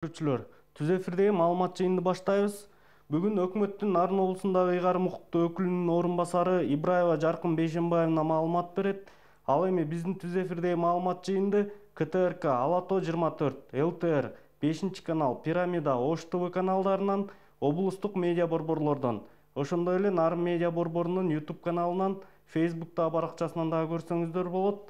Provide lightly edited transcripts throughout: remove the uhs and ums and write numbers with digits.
Көрүүчүлөр, түз эфирдеги маалымат жыйынды баштайбыз. Бүгүн өкмөттүн Нарын облусундагы ыйгарым укуктуу өкүлүнүн орун басары Ибраева Жаркын Бейшембаевна маалымат берет. Ал эми биздин түз эфирдеги маалымат жыйынды КТРК, Алато 24, ЛТР, 5 канал, Пирамида, Ош ТВ каналдарынан, облустук медиа борборлордон, ошондой эле Нарын медиа борборунун YouTube каналынан, Facebook'та баракчасынан дагы көрсөңүздөр болот.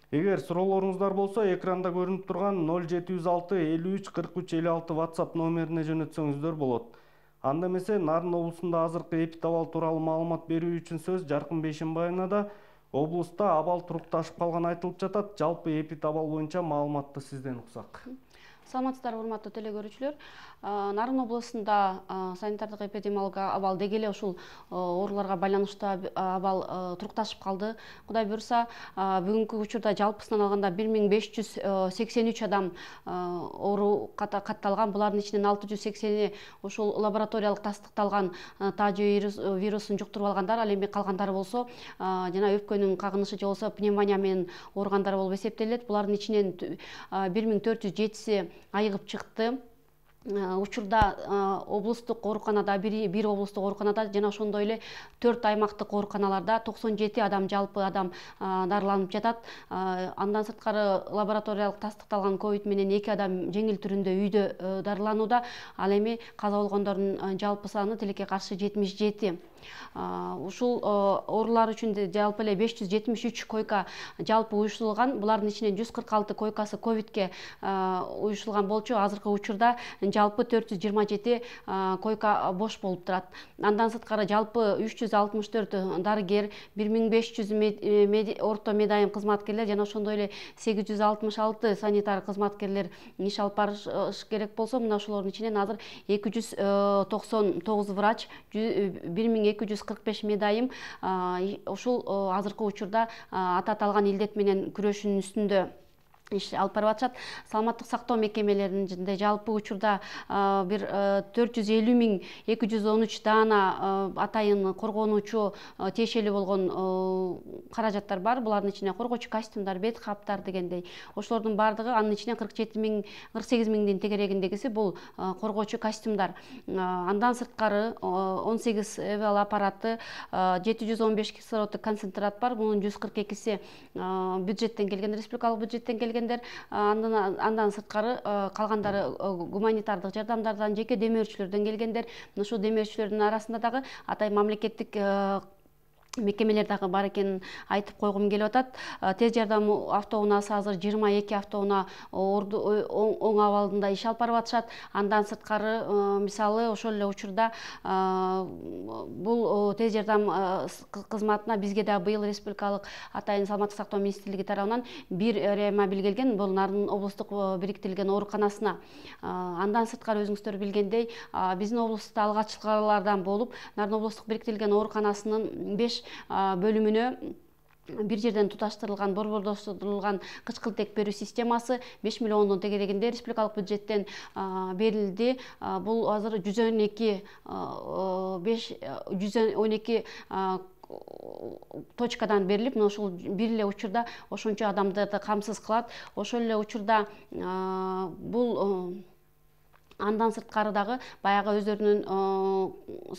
Эгер суроолоруңуздар болсо, экранда көрүнүп турган 0706 53 43 56 WhatsApp номерине жөнөтсөңүздөр болот. Анда эмесе Нарын облусунда азыркы эпидабал тууралуу маалымат берүү үчүн сөз Жаркын Бейшембаевнада. Облуста абал турукташып калган айтылып жатат. Жалпы эпидабал боюнча маалыматты сизден уксак. Саламатсыздарбы, урматтуу телекөрүүчүлөр. Нарын облусунда санитардык эпидемиологиялык абал деги эле ушул ооруларга байланыштуу абал турукташып калды. Кудай буюрса, бүгүнкү учурда жалпысынан алганда 1583 адам оору катталган. Булардын ичинен 680 ушул лабораториялык тастыкталган тажы вирусун жуктуруп алгандар, ал эми калгандары болсо жана өпкөнүн кагынышы же болбосо пневмония менен ооругандар болуп эсептелет. Булардын ичинен 1407 айыгып чыкты. Учурда облустук ооруканада, бир облустук ооруканада жана ошондой эле 4 аймактык ооруканаларда 97 адам, жалпы адам дарыланып жатат. Андан сырткары лабораториялык тастыкталган ковид менен 2 адам жеңил түрүндө үйдө дарыланууда. Ал эми каза болгондордун жалпы саны тилекке каршы 77. Ушул оорулар үчүн жалпы эле 573 койка жалпы уюштурулган. Булардын ичинен 146 койкасы ковидке уюштурулган болчу. Азыркы учурда жалпы 427 койка бош болуп турат. Андан сырткары жалпы 364 дарыгер, 1500 орто медайым кызматкерлер жана ошондой эле 866 санитар кызматкерлер иш алып барыш керек болсо, мына ошолордун ичинен азыр 299 врач, 1245 медайым ушул азыркы учурда аталган илдет менен күрөшүүнүн үстүндө иш алып барып атышат. Саламаттык сактоо мекемелеринде жалпы учурда бир 450.213 даана атайын коргонуучу тиешелүү болгон каражаттар бар. Булардын ичинде коргоочу костюмдар, бет каптар дегендей. Ошолордун бардыгы, анын ичинен 48.000 тегерегиндегиси бул коргоочу костюмдар. Андан сырткары 18 эвал аппараты, 715 кислороддук концентрат бар. Мунун 142си бюджеттен келген, республикалык бюджеттен келген. Андан сырткары калгандары гуманитардык жардамдардан, жеке демөөрчүлөрдөн келгендер. Ушул демөөрчүлөрдүн арасында дагы атай мамлекеттик мекемелер дагы бар экенин айтып койгум келип атат. Тез жардам автоунаасы азыр 22 автоунаа оң абалында иш алып барып атышат. Андан сырткары мисалы ошол эле учурда бул тез жардам кызматына бизге да быйыл республикалык атайын саламаттык сактоо министрлиги тарабынан бир реанимобиль келген. Бул Нарын облустук бириктирилген ооруканасына. Андан сырткары өзүңүздөр билгендей, биздин облустта алгачкылардан болуп Нарын облустук бириктирилген ооруканасынын 5 бөлүмүнө бир жерден туташтырылган, борбордоштурулган кычкылтек берүү системасы 5 миллиондун тегерегинде республикалык бюджеттен берилди. Бул азыр 112 точкадан берилип, ошол бир эле учурда ошончо адамдарды камсыз кылат. Ошол эле учурда бул андан сырткары дагы баягы өздөрүнүн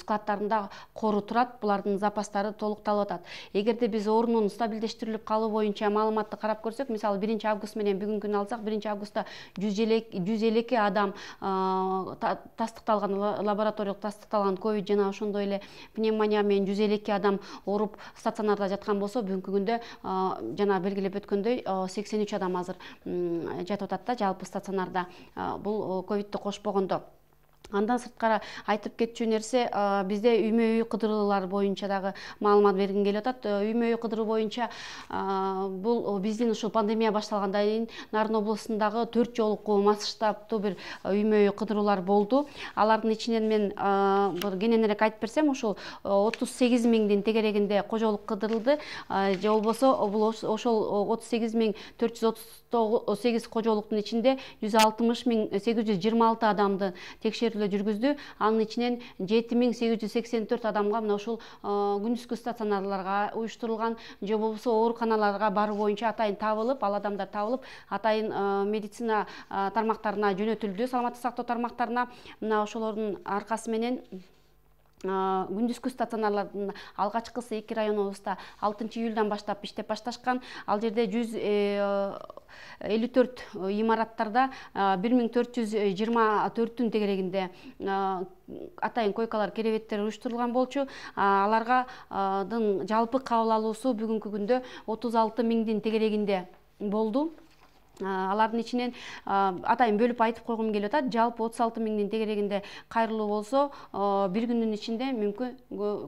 складтарында кору турат. Булардын запастары толукталып атат. Эгерде биз оорунун стабилдештирилип калуу боюнча маалыматты карап көрсөк, мисалы 1 август менен бүгүнкү күнү алсак, 1 августта 152 адам тастыкталган, лабораториялык тастыкталган ковид жана ошондой эле пневмония менен 152 адам ооруп стационарда жаткан болсо, бүгүнкү күндө жана белгилеп өткөндөй 83 адам азыр жатып атат да жалпы стационарда. Бул ковидти кошпогондо. Андан сырткары айтып кетчү нерсе, бизде үймө-үй кыдыруулар боюнча дагы маалымат бергим келип атат. Үймө-үй кыдыруу боюнча бул биздин ушул пандемия башталгандан кийин Нарын облусундагы 4 жолку масштабтуу бир үймө-үй кыдыруулар болду. Алардын ичинен мен бир кененирээк айтып берсем, ушул 38.000 тегерегинде кожолук кыдырылды. Же болбосо бул ошол 38.438 кожолуктун ичинде 160.826 адамды текшерүү эле жүргүздү. Анын ичинен 7884 адамга мына ушул күндүзгү стационарларга уюштурулган же болбосо ооруканаларга баруу боюнча атайын табылып, ал адамдар табылып, атайын медицина тармактарына жөнөтүлдү, саламаттык сактоо тармактарына. Мына ошолордун аркасы менен күндүзгү стационарлардын алгачкысы 2 районубузда 6-июлдан баштап иштеп башташкан. Ал жерде 154 имараттарда 1424-тün тегерегинде атайын койкалар, керебеттер уюштурулган болчу. Алардын жалпы кабыл алуусу бүгүнкү күндө 36 миңдин тегерегинде болду. Алардын ичинен атайын бөлүп айтып койгум келип атат. Жалпы 36 миңдин тегерегинде кайрылуу болсо, бир күндүн ичинде мүмкүн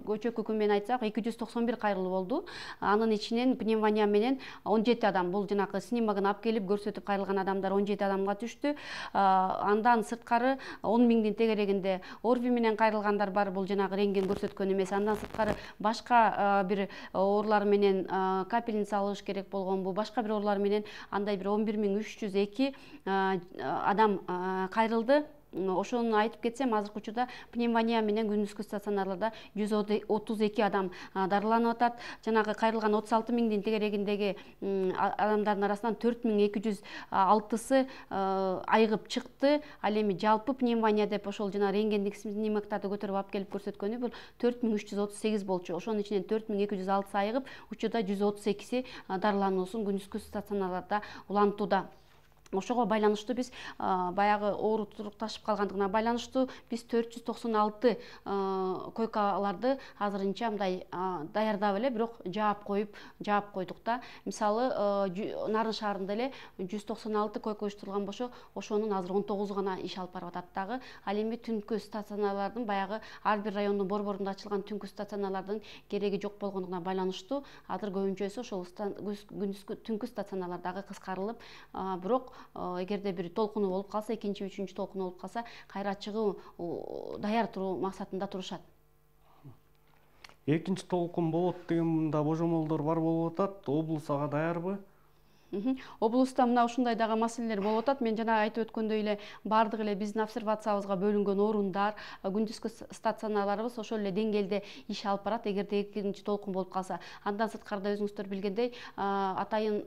көчөк көкүм менен айтсак 291 кайрылуу болду. Анын ичинен пневмония менен 17 адам, бул жанагы снимогун алып келип көрсөтүп кайрылган адамдар 17 адамга түштү. Андан сырткары 10 миңдин тегерегинде ОРВИ менен кайрылгандар бар, бул жанагы рентген көрсөткөн эмес. Андан сырткары башка бир оорулар менен капельница алыш керек болгон, бул башка бир оорулар менен андай бир 11.302 адам кайрылды. Ошону айтып кетсем, азыркы учурда пневмония менен күндүзгү стационарларда 132 адам дарыланып атат. Жанагы кайрылган 36 миңдин тегерегиндеги адамдардын арасынан 4206-сы айыгып чыкты. Ал эми жалпы пневмония деп ошол жана рентгендик снимоктарды көтөрүп алып келип көрсөткөнү бул 4338 болчу. Ошонун ичинен 4206-сы айыгып, учурда 132-си дарылануусун күндүзгү стационарларда улантууда. Ошого байланыштуу биз баягы оору турукташып калгандыгына байланыштуу биз 496 койкаларды азырынча мындай даярдап эле, бирок жаап койдук да. Мисалы, Нарын шаарында эле 196 койка уюштурулган болсо, ошонун азыр 19 гана иш алып барып атат дагы. Ал эми түнкү стационарлардын баягы ар бир райондун борборунда ачылган түнкү стационарлардын кереги жок болгондугуна байланыштуу азыр көбүнчөсү ошол күндүзгү түнкү стационарлардагы кыскарылып, бирок эгерде бир толкуну болуп калса, экинчи, үчүнчү толкуну болуп калса, кайра чыгуу даяр туруу максатында турушат. Экинчи толкун болот деген мында божомолдор бар болуп атат. Облус ага даярбы? Облуста мына ушундай дагы маселелер болуп атат. Мен жана айтып өткөндөй эле бардык эле биздин обсервациябызга бөлүнгөн орундар, күндүзгү стационарларыбыз ошол эле деңгээлде иш алып барат, эгерде экинчи толкун болуп калса. Андан сырткары өзүңүздөр билгендей, атайын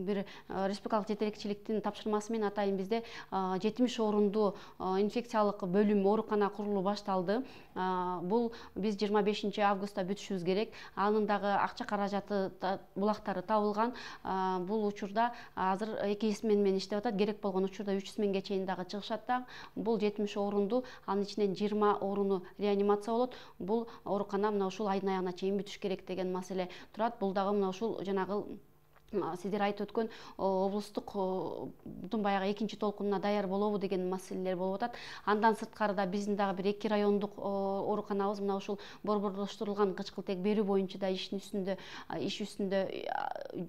бир республикалык жетекчиликтин тапшырмасы менен атайын бизде 70 орунду инфекциялык бөлүм, оорукана курулуу башталды. Бул биз 25 августта бүтүшүбүз керек. Анын дагы акча каражаты, булактары табылган. Бул учурда азыр 2 смен менен иштеп атат. Керек болгон учурда 3 сменге чейин дагы чыгышат да. Бул 70 орунду, анын ичинен 20 оруну реанимация болот. Бул оорукана мына ушул айдын аягына чейин бүтүш керек деген маселе турат. Бул дагы мына ушул жанагы сиздер айтып өткөн облустуктун баягы экинчи толкунуна даяр болобу деген маселелер болуп атат. Андан сырткары да биздин дагы бир 2 райондук ооруканабыз мына ушул борборлоштурулган кычкылтек берүү боюнча да иш үстүндө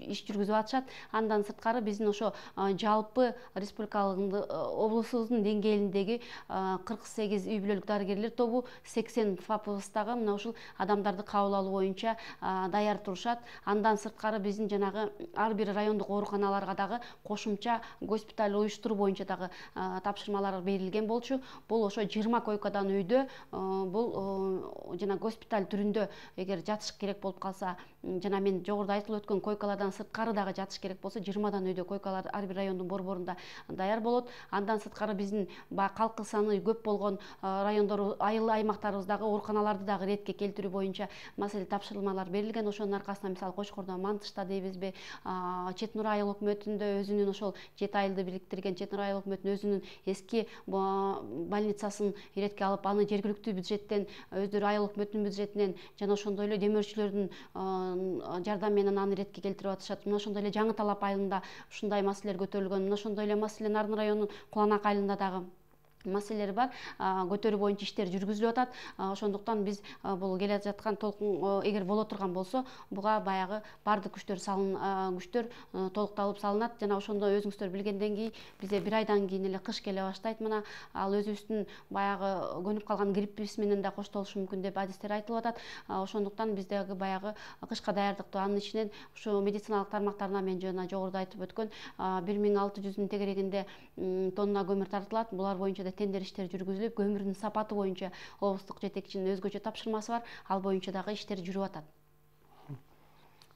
иш жүргүзүп атышат. Андан сырткары биздин ошо жалпы республикалык облусубуздун деңгээлиндеги 48 үй бүлөлүк дарыгерлер тобу, 80 ФАПыбыздагы мына ушул адамдарды кабыл алуу боюнча даяр турушат. Андан сырткары биздин жанагы ар бир райондук ооруканаларга дагы кошумча госпиталь уюштуруу боюнча дагы тапшырмалар берилген болчу. Бул ошо 20 койкадан үйдө, бул жана госпиталь түрүндө эгер жатыш керек болуп калса, жана мен жогоруда айтылып өткөн койкалардан сырткары дагы жатыш керек болсо, 20дан үйдө койкалар ар бир райондун борборунда даяр болот. Андан сырткары биздин калкы саны көп болгон райондор, айыл аймактарыбыздагы ооруканаларды дагы ретке келтирүү боюнча маселе тапшырмалар берилген. Ошонун аркасында мисалы Кочкордо, Мантышта дейбизби, Чет Нур айыл өкмөтүндө өзүнүн ошол 7 айылды бириктирген Чет Нур айыл өкмөтүнүн өзүнүн эски больницасын иретке алып, аны жергиликтүү бюджеттен, өздөрү айыл өкмөтүнүн бюджетинен жана ошондой эле демөөрчүлөрдүн жардам менен аны иретке келтирип атышат. Мына ошондой эле Жаңы Талап айылында ушундай маселелер көтөрүлгөн. Мына ошондой эле маселе Нарын районунун Куланак айылында дагы маселелер бар, көтөрүү боюнча иштер жүргүзүлүп атат. Ошондуктан биз бул келе жаткан толкун эгер боло турган болсо, буга баягы бардык күчтөр толукталып салынат. Жана ошондо өзүңүздөр билгенден кийин бизде 1 айдан кийин эле кыш келе баштайт. Мына ал өзүбүздүн баягы көнүп калган гриппибиз менен да коштолушу мүмкүн деп адистер айтылып атат. Ошондуктан биздеги баягы кышка даярдыктуу, анын ичинен ушу медициналык тармактарына мен жана жогоруда айтып өткөн 1600-дün тегерегинде тонна көмүр тартылат. Булар боюнча да тендер иштери жүргүзүлүп, көмүрдүн сапаты боюнча облустук жетекчинин өзгөчө тапшырмасы бар. Ал боюнча дагы иштер жүрүп атат.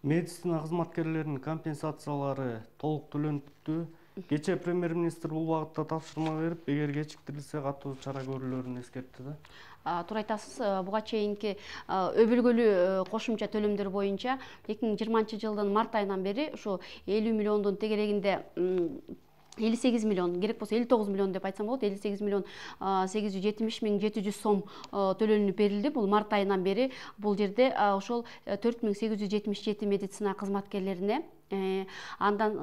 Медицина кызматкерлеринин компенсациялары толук төлөнүптү. Кечээ премьер-министр бул багытта тапшырма берип, эгер кечиктирилсе катуу чара көрүлөрүн эскертти да. Туура айтасыз. Буга чейинки өбөлгөлүү кошумча төлөмдөр боюнча 2020-жылдын март айынан бери ушу 50 миллиондун тегерегинде 58 миллион, керек болсо 59 миллион деп айтсам болот, 58 миллион 870 миң 700 сом төлөнүп берилди. Бул март айынан бери бул жерде ошол 4877 медицина кызматкерлерине. Андан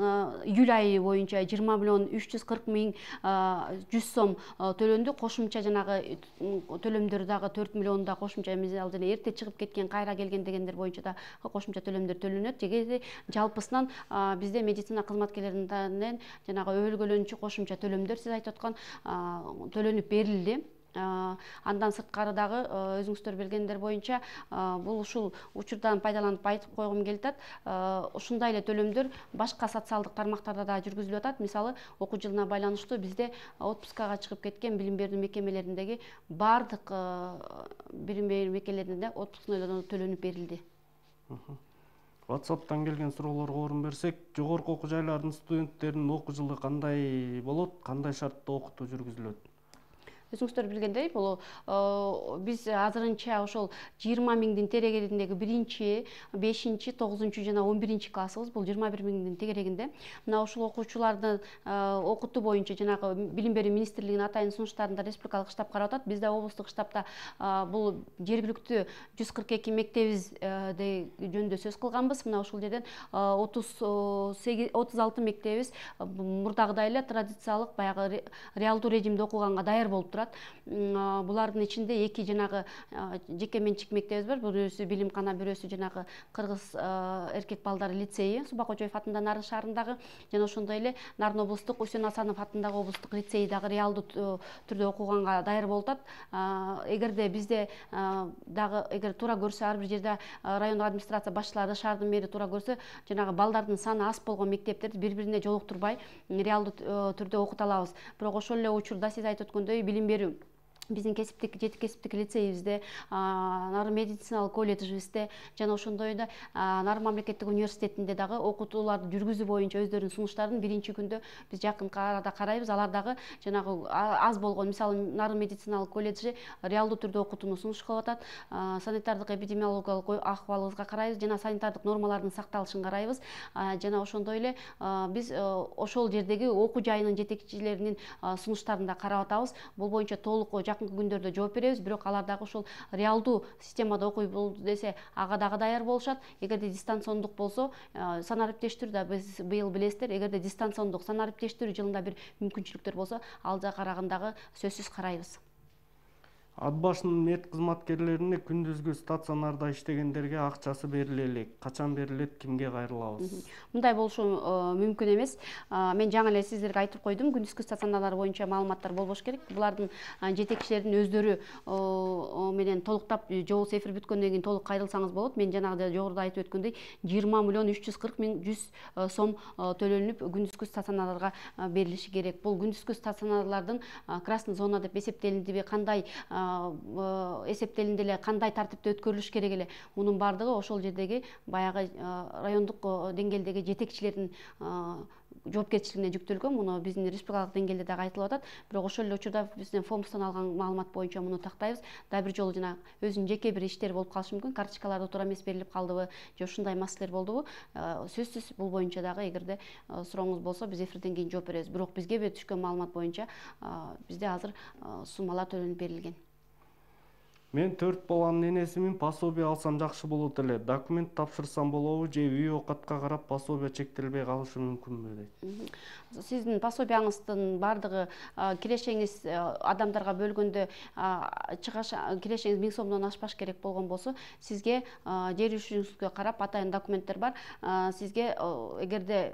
июль айы боюнча 20 миллион 340 миң 100 сом төлөндү. Кошумча жанагы төлөмдөр дагы 4 миллион да кошумча ал жана эрте чыгып кеткен, кайра келген дегендер боюнча да кошумча төлөмдөр төлөнөт. Жалпысынан бизде медицина кызматкерлеринен жанагы өбөлгөлөнүүчү кошумча төлөмдөр сиз айтып аткан төлөнүп берилди. Андан сырткары дагы өзүңүздөр билгендер боюнча бул ушул учурдан пайдаланып айтып койгум келип атат. Ушундай эле төлөмдөр башка социалдык тармактарда да жүргүзүлүп атат. Мисалы, окуу жылына байланыштуу бизде отпускага чыгып кеткен билим берүү мекемелериндеги бардык билим берүү мекемелеринде отпускный төлөнүп берилди. WhatsApp'тан келген суроолорго орун берсек, жогорку окуу жайлардын студенттеринин окуу жылы кандай болот, кандай шартта окутуу жүргүзүлөт? Өзүңүздөр билгендей, бул биз азырынча ошол 20 миңдин тегерегиндеги 1-5, 9 жана 11 классыбыз, бул 21 миңдин тегерегинде. Мына ушул окуучуларды окутуу боюнча жанагы билим берүү министрлигинин атайын сунуштарында республикалык штаб карап атат. Бизде облустук штабта бул жергиликтүү 142 мектебибиз жөнүндө сөз кылганбыз. Мына ушул жерден 36 мектебибиз мурдагыдай эле традициялык баягы реалдуу режимде окуганга даяр болуп турат. Булардын ичинде 2 жанагы жеке менчик мектебибиз бар. Бирөөсү билимкана, бирөөсү жанагы кыргыз эркек балдар лицейи Субак Кожоев атындагы Нарын шаарындагы, жана ошондой эле Нарын облустук Үсен Асанов атындагы облустук лицей дагы реалдуу түрдө окуганга даяр болуп атат. Эгерде бизде дагы эгер туура көрсө, ар бир жерде райондук администрация башчылары, шаардын мэри туура көрсө, жанагы балдардын саны аз болгон мектептерди бири-бирине жолуктурбай реалдуу түрдө окута алабыз. Бирок ошол эле учурда сиз айтып өткөндөй билим берүү биздин жети кесиптик лицейибизде, Нарын медициналык колледжибизде жана ошондой эле Нарын мамлекеттик университетинде дагы окутууларды жүргүзүү боюнча өздөрүнүн сунуштарын биринчи күндө биз жакынкы арада карайбыз. Алар дагы жанагы аз болгон, мисалы Нарын медициналык колледжи реалдуу түрдө окутууну сунуш кылып атат. Санитардык эпидемиологиялык акыбалыбызга карайбыз жана санитардык нормалардын сакталышын карайбыз. Жана ошондой эле биз ошол жердеги окуу жайынын жетекчилеринин сунуштарын да карап атабыз. Бул боюнча толук жакынкы күндөрдө жооп беребиз. Бирок алар дагы ушул реалдуу системада окуй десе, ага дагы даяр болушат. Эгерде дистанциондук болсо, санариптештирүү да биз быйыл билесиздер, эгерде дистанциондук санариптештирүү жылында бир мүмкүнчүлүктөр болсо, ал жакка карагандагы сөзсүз карайбыз. Ат башынын мед кызматкерлерине күндүзгү стационарда иштегендерге акчасы бериле элек. Качан берилет, кимге кайрылабыз? Мындай болушу мүмкүн эмес. Мен жаңы эле сиздерге айтып койдум, күндүзгү стационарлар боюнча маалыматтар болбош керек. Булардын жетекчилеринин өздөрү менен толуктап, же болбосо эфир бүткөндөн кийин толук кайрылсаңыз болот. Мен жанагыда жогоруда айтып өткөндөй 20 миллион 340 миң 100 сом төлөнүп күндүзгү стационарларга берилиши керек. Бул күндүзгү стационарлардын красный зона деп эсептелиндиби, кандай эсептелинди эле, кандай тартипте өткөрүлүш керек эле, мунун баардыгы ошол жердеги баягы райондук деңгээлдеги жетекчилердин жоопкерчилигине жүктөлгөн. Муну биздин республикалык деңгээлде дагы айтылып атат. Бирок ошол эле учурда биздин ФОМСтон алган маалымат боюнча муну тактайбыз. Да бир жолу жана өзүнүн жеке бир иштери болуп калышы мүмкүн. Карточкаларды туура эмес берилип калдыбы, же ушундай маселелер болдубу? Сөзсүз бул боюнча дагы эгерде сурооңуз болсо, биз эфирден кийин жооп беребиз. Бирок бизге түшкөн маалымат боюнча бизде азыр суммалар төлөнүп берилген. Мен 4 баланын энесимин, пособие алсам жакшы болот эле. Документ тапшырсам болобу же үй окатка карап пособие чектелбей калышы мүмкүнбү дейт. Сиздин пособияңыздын баардыгы кирешеңиз адамдарга бөлгөндө чыгаш кирешеңиз 1000 сомдон ашпаш керек болгон болсо, сизге жер үйүшүңүзгө карап атайын документтер бар. Сизге эгерде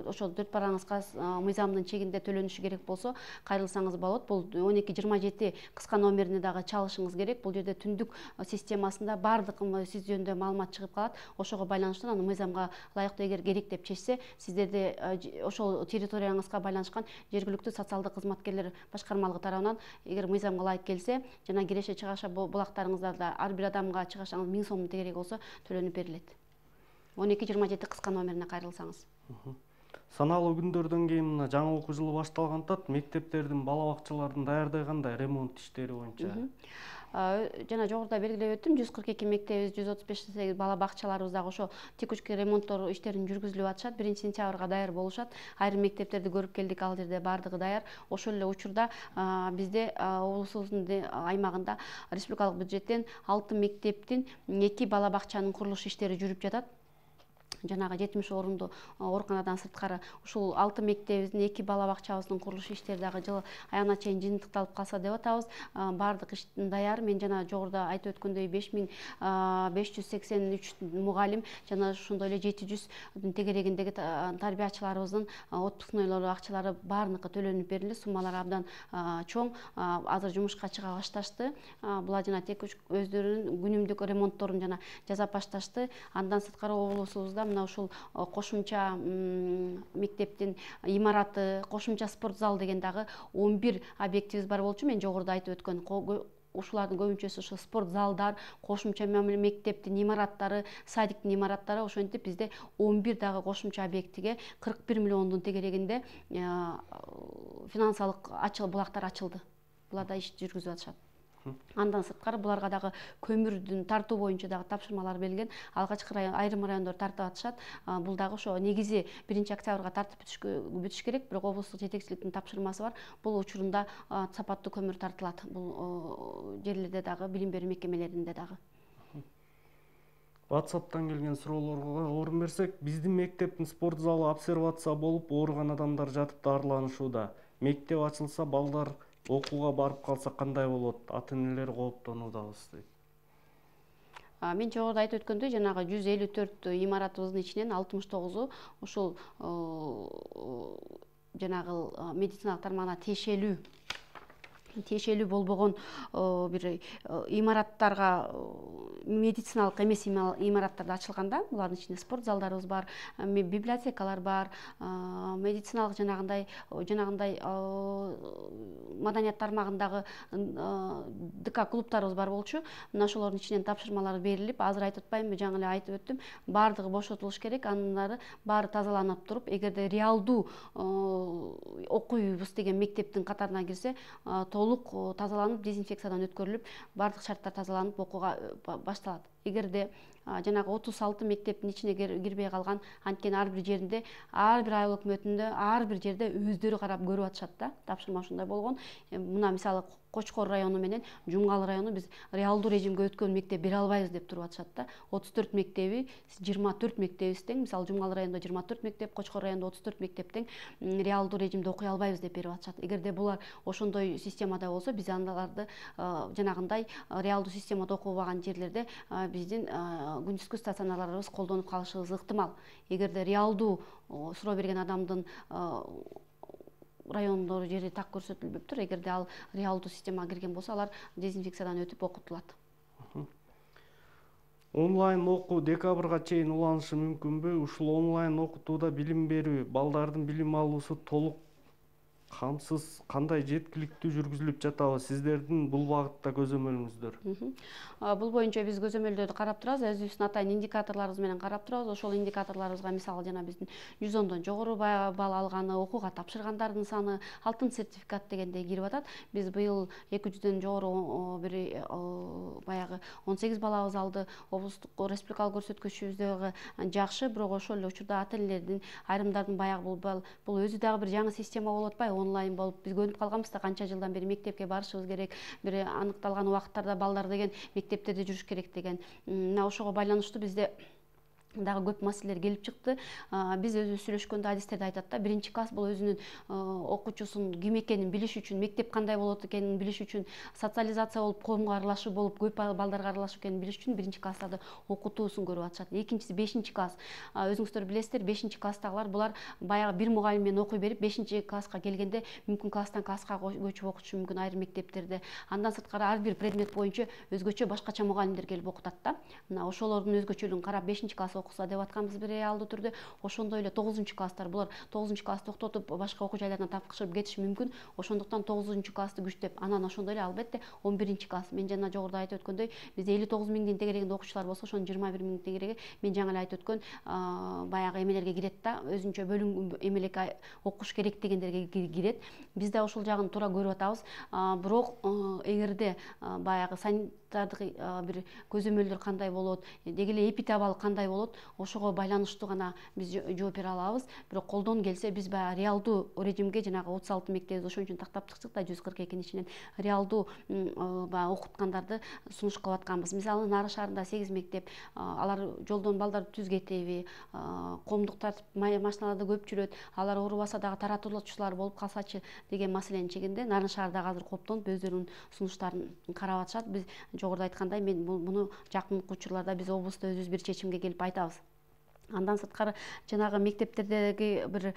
ошол 4 бараңызга мыйзамдын чегинде төлөнүшү керек болсо, кайрылсаңыз болот. Бул 1227 кыска номерине дагы чалышыңыз керек. бул жерде түндүк системасында баардык сиз жөнүндө маалымат чыгып калат. Ошого байланыштуу аны мыйзамга ылайыктуу эгер керек деп чечсе, сиздерде ошол территорияңызга байланышкан жергиликтүү социалдык кызматкерлер башкармалыгы тарабынан эгер мыйзамга ылайык келсе, жана киреше чыгаша булактарыңызда ар бир адамга чыгашаңыз 1000 сомдун тегереги болсо төлөнүп берилет. 1227 кыска номерине кайрылсаңыз. Саналуу күндөрдөн кийин мына жаңы окуу жылы башталгантат, мектептердин, бала бакчалардын даярдыгы кандай ремонт иштери боюнча? Жана жогоруда белгилеп өттүм, 142 мектебибиз, 135 бала бакчаларыбыз дагы ошо текучки ремонттор иштерин жүргүзүлүп атышат. 1-сентябрга даяр болушат. Айрым мектептерди көрүп келдик, ал жерде баардыгы даяр. Ошол эле учурда бизде облусубуздун аймагында республикалык бюджеттен 6 мектептин 2 бала бакчанын курулуш иштери жүрүп жатат. Жанагы 70 орунду ооруканадан сырткары ушул 6 мектебибиздин 2 бала бакчабыздын курулуш иштери дагы жыл аягына чейин жыйынтыкталып калса деп атабыз. Баардык иш даяр. Мен жана жогоруда айтып өткөндөй 5583 мугалим жана ошондой эле 700 тегерегиндеги тарбиячыларыбыздын отпускнойлору акчалары баарыныкы төлөнүп берилди. Суммалар абдан чоң. Азыр жумушка чыга башташты. Була жана өздөрүнүн күнүмдүк ремонтторун жана жасап башташты. Андан сырткары облусубузда мына ушул кошумча мектептин имараты, кошумча спорт зал деген дагы 11 объектибиз бар болчу. Мен жогоруда айтып өткөн ушулардын көбүнчөсү ошо спорт залдар, кошумча мектептин имараттары, садиктин имараттары. Ошентип бизде 11 дагы кошумча объектиге 41 миллиондун тегерегинде финансылык булактар ачылды. Булар да иш жүргүзүп атышат. Андан сырткары буларга дагы көмүрдүн тартуу боюнча дагы тапшырмалар берилген. Алгачкы айрым райондор тартып атышат. Бул дагы ошо негизи 1-октябрга тартып бүтүш керек, бирок облустук жетекчиликтин тапшырмасы бар. Бул учурунда сапаттуу көмүр тартылат. Бул жерлерде дагы билим берүү мекемелеринде дагы. WhatsApp'тан келген суроолорго орун берсек, биздин мектептин спорт залы обсервация болуп, ооруган адамдар жатып дарыланышууда. Мектеп ачылса, балдар окууга барып калса кандай болот? Ата-энелер кооптонуудабыз дейт. Мен жогоруда айтып өткөндөй, жанагы 154 имаратыбыздын ичинен 69-у ушул жанагы медициналык тармагына тиешелүү болбогон бир имараттарга, медициналык эмес имараттарда ачылганда, булардын ичинде спорт залдарыбыз бар, библиотекалар бар, медициналык жанагындай маданият тармагындагы ДК клубтарыбыз бар болчу. Мына ошолордун ичинен тапшырмалар берилип, азыр айтып атпаймынбы, жаңы эле айтып өттүм, баардыгы бошотулуш керек, анын баары тазаланып туруп, эгерде реалдуу окуйбуз деген мектептин катарына кирсе, толук тазаланып, дезинфекциядан өткөрүлүп, баардык шарттар тазаланып окууга башталат. Эгерде жанагы 36 мектептин ичине кирбей калган, анткени ар бир жеринде, ар бир айыл өкмөтүндө, ар бир жерде өздөрү карап көрүп атышат да. Тапшырма ушундай болгон. Мына мисалы Кочкор району менен Жумгал району биз реалдуу режимге өткөн мектеп бере албайбыз деп туруп атышат да. 34 мектеби, 24 мектебиз тең. Мисалы Жумгал районунда 24 мектеп, Кочкор районунда 34 мектеп тең реалдуу режимде окуй албайбыз деп берип атышат. Эгерде булар ошондой системада болсо, биз аналарды жанагындай реалдуу системада окубаган жерлерде биздин күндүзгү стационарларыбыз колдонуп калышыбыз ыктымал. Эгерде реалдуу суроо берген адамдын райондору жери так көрсөтүлбөптүр. Эгерде ал реалдуу системага кирген болсо, алар дезинфекциядан өтүп окутулат. Онлайн окуу декабрга чейин уланышы мүмкүнбү? Ушул онлайн окутууда билим берүү, балдардын билим алуусу толук камсыз, кандай жеткиликтүү жүргүзүлүп жатабы? Сиздердин бул багытта көзөмөлүңүздөр? Бул боюнча биз көзөмөлдөрдү карап турабыз, өзүбүздүн атайын индикаторлорубуз менен карап турабыз. Ошол индикаторлорубузга мисалы жана биздин 110дон жогору балл алганы, окууга тапшыргандардын саны, алтын сертификат дегендей кирип атат. Биз быйыл 200дөн жогору бир баягы 18 балабыз алды. Облустук республикалык көрсөткүчүбүз дагы жакшы, бирок ошол эле учурда ата-энелердин айрымдардын баягы бул өзү дагы бир жаңы система болуп атпайбы? Онлайн болуп биз көнүп калганбыз да, канча жылдан бери мектепке барышыбыз керек, бир аныкталган убакыттарда балдар деген мектептерде жүрүш керек деген. Мына ошого байланыштуу бизде дагы көп маселелер келип чыкты. Биз өзүбүз сүйлөшкөндө адистерде айтат да, биринчи класс бул өзүнүн окуучусун ким экенин билиш үчүн, мектеп кандай болот экенин билиш үчүн, социализация болуп, коомго аралашуу болуп, көп балдарга аралашуу экенин билиш үчүн биринчи класстарды окутуусун көрүп атышат. Экинчиси бешинчи класс. Өзүңүздөр билесиздер, бешинчи класстагылар булар баягы бир мугалим менен окуй берип, бешинчи класска келгенде мүмкүн класстан класска көчүп окутушу мүмкүн айрым мектептерде. Андан сырткары ар бир предмет боюнча өзгөчө башкача мугалимдер келип окутат да. Мына ошолордун өзгөчөлүгүн карап бешинчи класс окуса деп атканбыз бир реалдуу түрдө. Ошондой эле 9-класстар, булар 9-классты октотуп башка окуу жайларына тапшырып кетиши мүмкүн. Ошондуктан 9-классты күчтөп, анан ошондой эле албетте 11-класс. Мен жана жогоруда айтып өткөндөй, бизде 59 миңдин тегерегинде окуучулар болсо, ошонун 21 миң тегереги мен жаңы эле айтып өткөн баягы эмелерге кирет да, өзүнчө бөлүм эмелек окуш керек дегендерге кирет. Биз да ошол жагын туура көрүп атабыз. Бирок эгерде баягы санитардык бир көзөмөлдөр кандай болот, деги эле эпидабал кандай болот, ошого байланыштуу гана биз жооп бере алабыз. Бирок колдон келсе биз баягы реалдуу режимге жанагы 36 мектебти ошон үчүн тактап чыксак да, 142-нин ичинен реалдуу баягы окуткандарды сунуш кылып атканбыз. Мисалы Нары шаарында 8 мектеп, алар жолдон балдар түз кетеби, коомдук тартип машиналарда көп жүрөт, алар оорубаса дагы таратуучулар болуп калсачы деген маселенин чегинде Нарын шаарда азыр коптонуп өздөрүнүн сунуштарын карап атышат. Биз жогоруда айткандай, мен муну жакынкы учурларда биз облусту өзүбүз бир чечимге келип айтабыз. Андан сырткары жанагы мектептердеги бир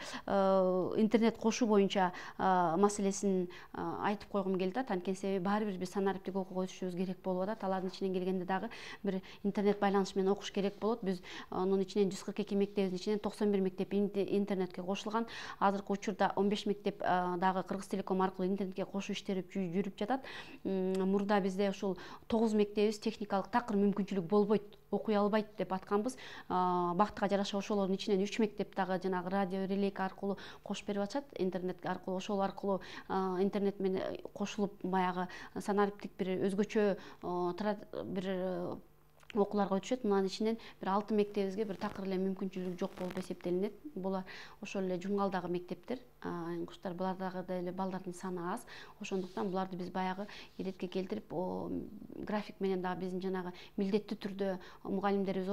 интернет кошуу боюнча маселесин айтып койгум келди да. Анткени себеби баары бир биз санариптик окууга өтүшүбүз керек болуп атат. Алардын ичинен келгенде дагы бир интернет байланыш менен окуш керек болот. Биз анын ичинен 142 мектебибиздин ичинен 91 мектеп интернетке кошулган. Азыркы учурда 15 мектеп дагы Кыргызтелеком аркылуу интернетке кошуу иштери жүрүп жатат. Мурда бизде ушул 9 мектебибиз техникалык такыр мүмкүнчүлүк болбойт, окуй албайт деп атканбыз. Бактыга жараша ошолордун ичинен 3 мектеп дагы жанагы радио релейка аркылуу кошуп берип атышат. Интернет аркылуу, ошол аркылуу интернет менен кошулуп баягы санариптик бир өзгөчө бир окууларга өтүшөт. Мынанын ичинен бир 6 мектебибизге бир такыр эле мүмкүнчүлүк жок болуп эсептелинет. Булар ошол эле жумгалдагы мектептер. Айнкуштар буларда деле балдардын саны аз. Ошондуктан буларды биз баягы иретке келтирип, график менен дагы биздин жанагы милдеттүү түрдө мугалимдерибиз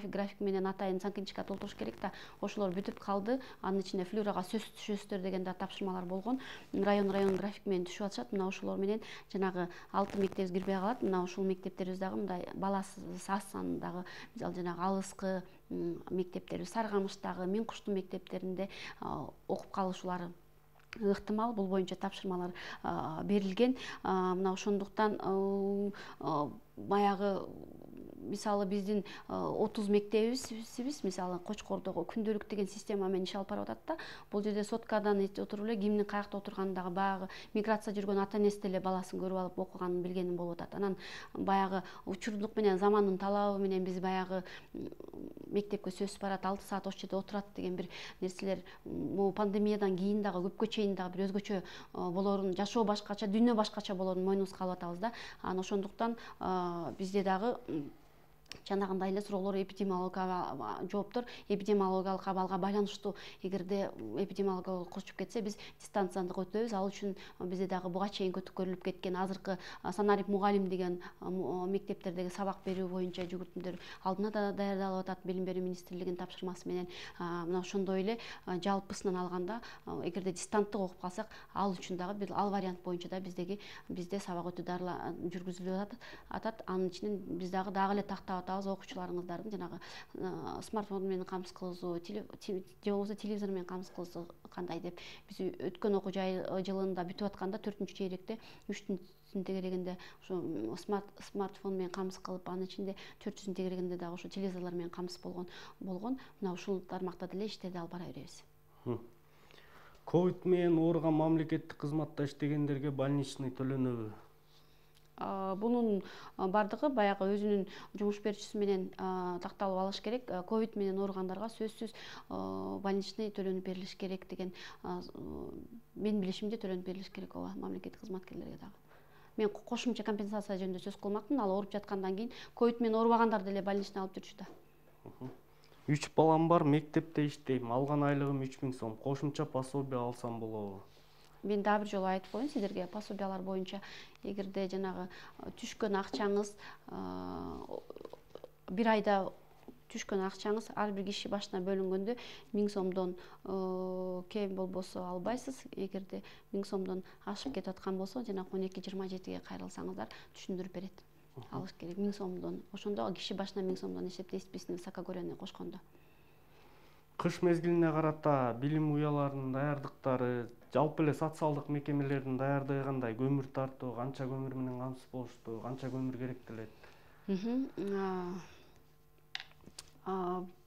график менен атайын санкенчикка толтуруш керек да. Ошолор бүтүп калды. Анын ичинде флюрага сөз түшөсүздөр деген да тапшырмалар болгон. Район график менен түшүп атышат. Мына ошолор менен жанагы 6 мектебибиз кирбей калат. Мына ушул мектептерибиз дагы мындай баласы аз сандагы, мисалы жанагы Алыскы мектептерибиз, Саргамыштагы, Миң Куштуу мектептеринде окуп калышулары ыктымал. Бул боюнча тапшырмалар берилген. Мына ошондуктан баягы мисалы биздин 30 мектебибиз мисалы Кочкордогу күндөлүк деген система менен иш алып барып атат да. Бул жерде соткадан отуруп эле кимдин каякта отурганын дагы баягы миграция жүргөн ата-энеси деле баласын көрүп алып окуганын билгенин болуп атат. Анан баягы учурлук менен замандын талабы менен биз баягы мектепке сөзсүз барат, 6 саат ошол жерде отурат деген бир нерселер могу пандемиядан кийин дагы көпкө чейин дагы бир өзгөчө болорун, жашоо башкача, дүйнө башкача болорун мойнубузга алып атабыз да. Анан ошондуктан бизде дагы жанагындай эле суроолор жооптор эпидемиологиялык абалга байланыштуу. Эгерде эпидемиологиялык көчүп кетсе, биз дистанциялык өтөбүз. Ал үчүн бизде дагы буга чейин көтөрүлүп кеткен азыркы санарип мугалим деген мектептердеги сабак берүү боюнча жүгүртмөлөр алдына да даярдалып атат билим берүү министрлигинин тапшырмасы менен. Мына ошондой эле жалпысынан алганда, эгерде дистанттык окуп калсак, ал үчүн дагы ал вариант боюнча да бизде сабак өтүү жүргүзүлүп атат. Анын ичинен биз дагы эле тактап атабыз окуучуларыңыздардын жанагы смартфон менен камсыз кылуусу, же болбосо телевизор менен камсыз кылуусу кандай деп. Биз өткөн окуу жылында бүтүп атканда 4-чейректе 3-тün тегерегинде ошо смартфон менен камсыз кылып, анын ичинде 400-тün тегерегинде дагы ошо телевизорлор менен камсыз болгон. Мына ушул тармакта деле иштерди алып бара беребиз. Ковид менен ооруган мамлекеттик кызматта иштегендерге больничный төлөнөбү? Бунун бардыгы баягы өзүнүн жумуш берүүчүсү менен такталып алыш керек. Ковид менен ооругандарга сөзсүз больничный төлөнүп берилиш керек деген менин билишимде төлөнүп берилиш керек ооба, мамлекеттик кызматкерлерге дагы. Мен кошумча компенсация жөнүндө сөз кылмакмын. Ал ооруп жаткандан кийин ковид менен оорубагандар деле больничный алып жүрчү да. 3 балам бар, мектепте иштейм. Алган айлыгым 3000 сом. Кошумча пособие алсам болобу? Мен дагы бир жолу айтып коеюн сиздерге, пособиялар боюнча эгерде жанагы түшкөн акчаңыз бир айда түшкөн акчаңыз ар бир киши башына бөлүнгөндө 1000 сомдон кем болбосо албайсыз. Эгерде 1000 сомдон ашып кетип аткан болсо, жана 12-27ге кайрылсаңыздар түшүндүрүп берет. Алыш керек 1000 сомдон. Ошондо киши башына 1000 сомдон эсептейсиз биздин высокогорный кошкондо. Кыш мезгилине карата билим уяларынын даярдыктары, жалпы эле социалдык мекемелердин даярдыгы кандай? Көмүр тартуу, канча көмүр менен камсыз болушту, канча көмүр керектелет?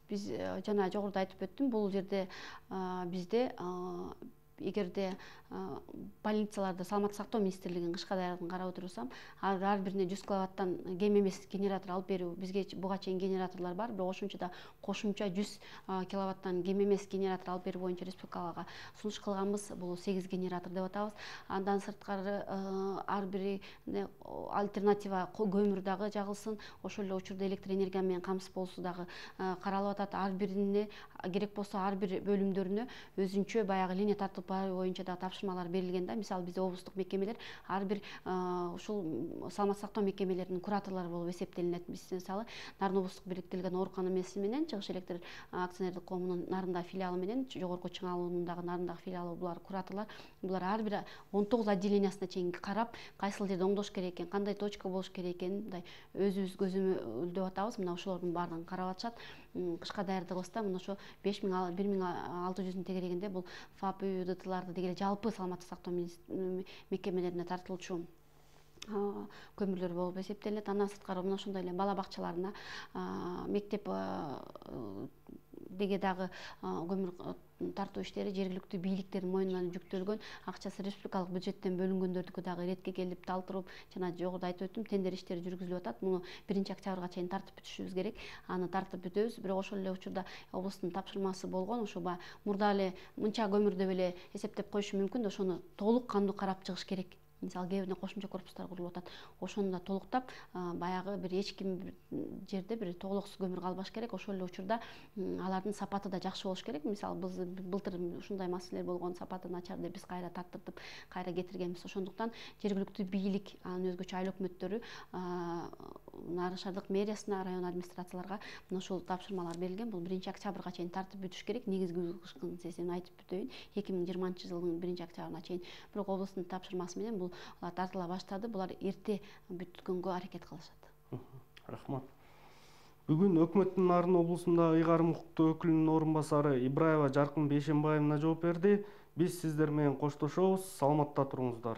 Биз жана жогоруда айтып өттүм, бул жерде бизде эгерде больницаларда саламаттык сактоо министрлигинин кышка даярдыгын карап отурсам, ар бирине 100 киловаттан кем эмес генератор алып берүү, бизге буга чейин генераторлор бар, бирок ошончо кошумча 100 киловаттан кем эмес генератор алып берүү боюнча республикага сунуш кылганбыз. Бул 8 генератор деп атабыз. Андан сырткары ар бирине альтернатива көмүр дагы жагылсын, ошол эле учурда электр энергия менен камсыз болуусу дагы каралып атат. Ар бирине керек болсо ар бир бөлүмдөрүнө өзүнчө баягы линия тартып боюнча да тапшырмалар берилген да. Мисалы бизде облустук мекемелер ар бир ушул саламаттык сактоо мекемелеринин кураторлору болуп эсептелинет. Биз мисалы Нарын облустук бириктирилген оорукана эмеси менен Чыгыш электр акционердик коомунун Нарындагы филиалы менен Жогорку Чыңалуунундагы Нарындагы филиалы, булар кураторлор. Булар ар бир 19 отделениясына чейин карап, кайсыл жерде оңдош керек экен, кандай точка болуш керек экенин мындай өзүбүз көзөмөлдөп атабыз. Мына ошолордун баардыгын карап атышат. Кышка даярдыгыбызда мына ошо 1600-ün тегерегинде бул ФАП УДТларды дегеле жалпы саламаттык сактоо мекемелерине тартылчу көмүрлөр болуп эсептелет. Андан сырткары мына ошондой эле бала бакчаларына, мектеп деге дагы көмүр тартуу иштери жергиликтүү бийликтердин мойнуна жүктөлгөн. Акчасы республикалык бюджеттен бөлүнгөндөрдүкү дагы иретке келип талтырып, жана жогоруда айтып өттүм, тендер иштери жүргүзүлүп атат. Муну 1-октябрга чейин тартып бүтүшүбүз керек. Аны тартып бүтөбүз. Бирок ошол эле учурда облустун тапшырмасы болгон. Ошо мурда эле мынча көмүр деп эле эсептеп коюшу мүмкүн да, ошону толук кандуу карап чыгыш керек. Мисалы кээ бирине кошумча корпустар курулуп атат. Ошону да толуктап, баягы бир эч ким жерде бир толоксуз көмүр калбаш керек. Ошол эле учурда алардын сапаты да жакшы болуш керек. Мисалы былтыр ушундай маселелер болгон, сапаты начар деп биз кайра тартыртып, кайра кетиргенбиз. Ошондуктан жергиликтүү бийлик, анын өзгөчө айыл өкмөттөрү Нарын шаардык мэриясына, район администрацияларга ушул тапшырмалар берилген. Бул 1-октябрга чейин тартып бүтүш керек. Негизги кышкын сессияны айтып бүтөйүн. 2020-жылдын 1-октябрына чейин. Бирок облустун тапшырмасы менен бул тартыла баштады. Булар эрте бүткөнгө аракет кылышат. Рахмат. Бүгүн өкмөттүн Нарын облусундагы ыйгарым укуктуу өкүлүнүн орун басары Ибраева Жаркын Бейшембаевна жооп берди. Биз сиздер менен коштошобуз. Саламатта туруңуздар.